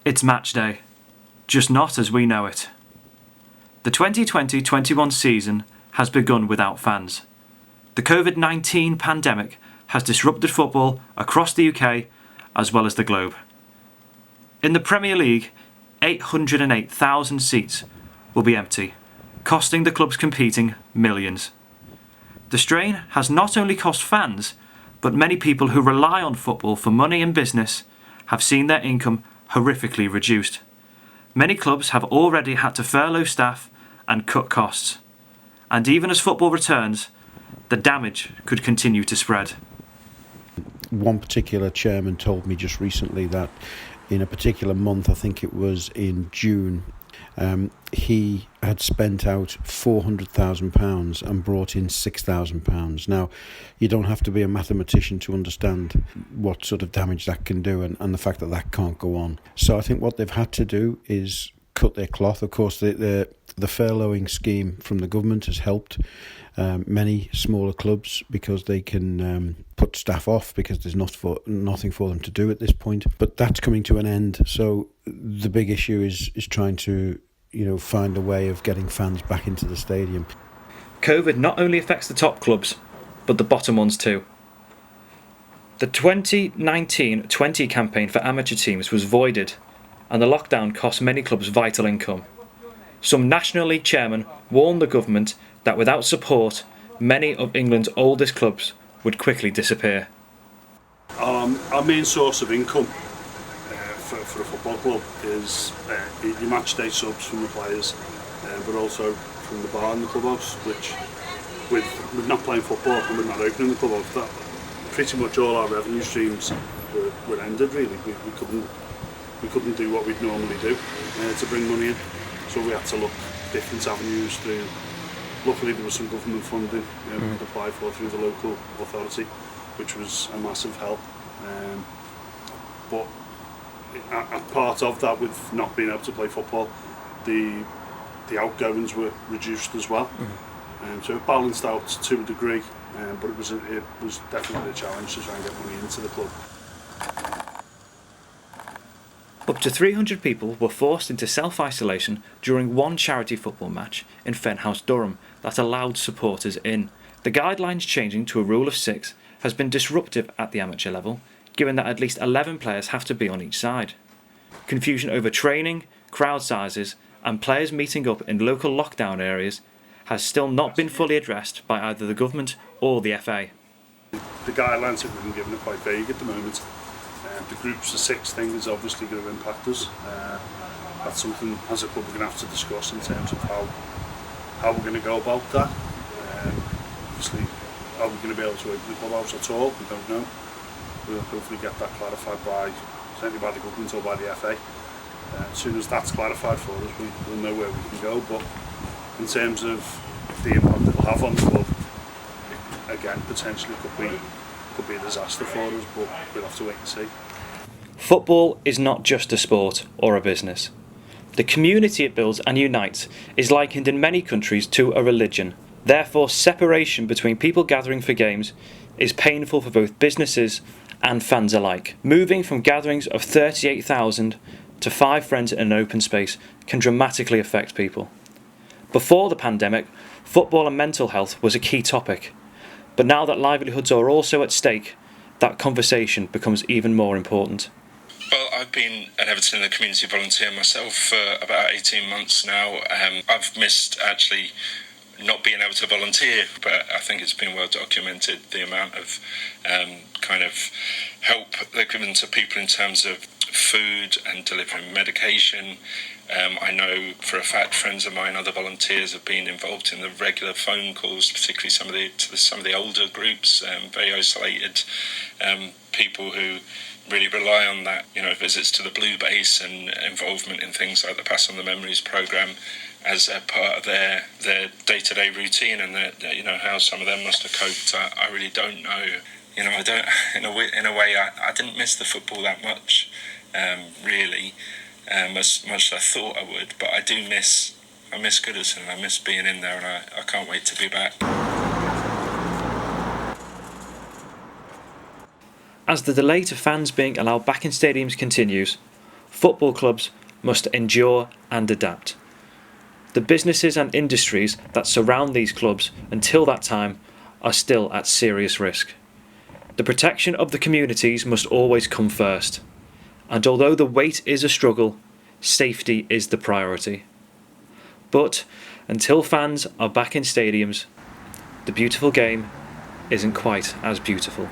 It's match day, just not as we know it. The 2020-21 season has begun without fans. The COVID-19 pandemic has disrupted football across the UK as well as the globe. In the Premier League, 808,000 seats will be empty, costing the clubs competing millions. The strain has not only cost fans, but many people who rely on football for money and business have seen their income horrifically reduced. Many clubs have already had to furlough staff and cut costs. And even as football returns, the damage could continue to spread. One particular chairman told me just recently that in a particular month, I think it was in June, he had spent out £400,000 and brought in £6,000. Now, you don't have to be a mathematician to understand what sort of damage that can do and the fact that that can't go on. So I think what they've had to do is cut their cloth. Of course, the furloughing scheme from the government has helped many smaller clubs because they can put staff off because there's nothing for them to do at this point. But that's coming to an end. So the big issue is trying to find a way of getting fans back into the stadium. COVID not only affects the top clubs, but the bottom ones too. The 2019-20 campaign for amateur teams was voided, and the lockdown cost many clubs vital income. Some National League chairmen warned the government that without support, many of England's oldest clubs would quickly disappear. Our main source of income for a football club is your match day subs from the players, but also from the bar and the clubhouse, which with not playing football and with not opening the clubhouse, that pretty much all our revenue streams were ended really. We couldn't do what we'd normally do to bring money in, so we had to look different avenues through. Luckily there was some government funding we could apply for through the local authority, which was a massive help. But a part of that, with not being able to play football, the outgoings were reduced as well. So it balanced out to a degree, but it was definitely a challenge to try and get money into the club. Up to 300 people were forced into self-isolation during one charity football match in Fenhouse, Durham that allowed supporters in. The guidelines changing to a rule of 6 has been disruptive at the amateur level, given that at least 11 players have to be on each side. Confusion over training, crowd sizes and players meeting up in local lockdown areas has still not been fully addressed by either the government or the FA. The guidelines that we've been given are quite vague at the moment. The groups of 6 thing is obviously going to impact us. That's something as a club we're going to have to discuss in terms of how we're going to go about that. Obviously, are we going to be able to open the clubhouse at all? We don't know. We'll hopefully get that clarified certainly by the government or by the FA. As soon as that's clarified for us, we'll know where we can go. But in terms of the impact it will have on the club, again, potentially could be a disaster for us, but we'll have to wait and see. Football is not just a sport or a business. The community it builds and unites is likened in many countries to a religion. Therefore, separation between people gathering for games is painful for both businesses and fans alike. Moving from gatherings of 38,000 to 5 friends in an open space can dramatically affect people. Before the pandemic, football and mental health was a key topic. But now that livelihoods are also at stake, that conversation becomes even more important. Well, I've been an Everton and community volunteer myself for about 18 months now. I've missed actually not being able to volunteer, but I think it's been well documented the amount of kind of help they're given to people in terms of food and delivering medication. I know for a fact friends of mine, other volunteers, have been involved in the regular phone calls, particularly some of the older groups, very isolated people who really rely on that, visits to the Blue Base and involvement in things like the Pass on the Memories programme as a part of their day-to-day routine, and how some of them must have coped. I really don't know. I don't. In a way, I didn't miss the football that much, really. As much as I thought I would, but I miss Goodison, I miss being in there, and I can't wait to be back. As the delay to fans being allowed back in stadiums continues, football clubs must endure and adapt. The businesses and industries that surround these clubs until that time are still at serious risk. The protection of the communities must always come first, and although the wait is a struggle, safety is the priority. But until fans are back in stadiums, the beautiful game isn't quite as beautiful.